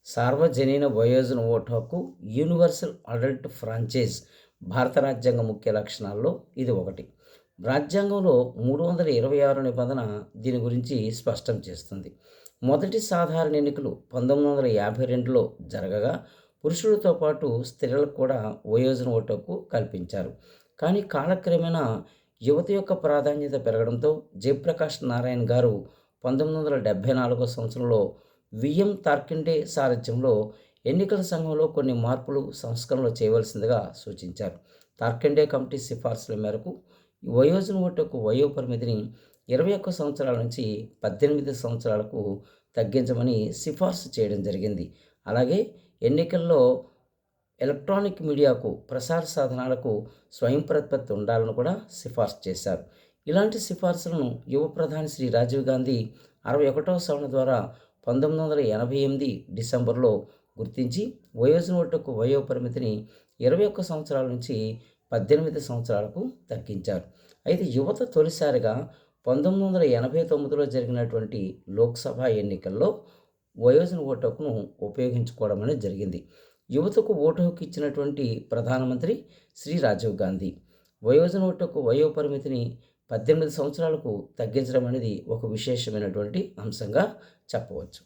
సార్వజనీన వయోజన ఓటు హక్కు universal adult franchise భారత రాజ్యాంగ ముఖ్య లక్షణాల్లో ఇది ఒకటి. రాజ్యాంగంలో 326 నిబంధన దీని గురించి స్పష్టం చేస్తుంది. మొదటి సాధారణ ఎన్నికలు 1952లో జరగగా పురుషులతో పాటు స్త్రీలకు కూడా వయోజన ఓటు హక్కు కల్పించారు. కానీ కాలక్రమేణా యువత యొక్క ప్రాధాన్యత పెరగడంతో జయప్రకాష్ నారాయణ్ గారు 1974 సంవత్సరంలో విఎం తార్కిండే సారథ్యంలో ఎన్నికల సంఘంలో కొన్ని మార్పులు సంస్కరణలు చేయవలసిందిగా సూచించారు. తార్కిండే కమిటీ సిఫార్సుల మేరకు వయోజన ఓటుకు వయో పరిమితిని 21 సంవత్సరాల నుంచి 18 సంవత్సరాలకు తగ్గించమని సిఫార్సు చేయడం జరిగింది. అలాగే ఎన్నికల్లో ఎలక్ట్రానిక్ మీడియాకు, ప్రసార సాధనాలకు స్వయం ప్రతిపత్తి ఉండాలని కూడా సిఫార్సు చేశారు. ఇలాంటి సిఫార్సులను యువ ప్రధాని శ్రీ రాజీవ్ గాంధీ 61వ సవరణ ద్వారా 1988 డిసెంబర్లో గుర్తించి వయోజన ఓటుకు వయో పరిమితిని 21 సంవత్సరాల నుంచి 18 సంవత్సరాలకు తగ్గించారు. అయితే యువత తొలిసారిగా 1989లో జరిగినటువంటి లోక్సభ ఎన్నికల్లో వయోజన ఓటు హక్కును ఉపయోగించుకోవడం అనేది జరిగింది. యువతకు ఓటు హక్కు ఇచ్చినటువంటి ప్రధానమంత్రి శ్రీ రాజీవ్ గాంధీ వయోజన ఓటుకు వయో పరిమితిని 18 సంవత్సరాలకు తగ్గించడం అనేది ఒక విశేషమైనటువంటి అంశంగా చెప్పవచ్చు.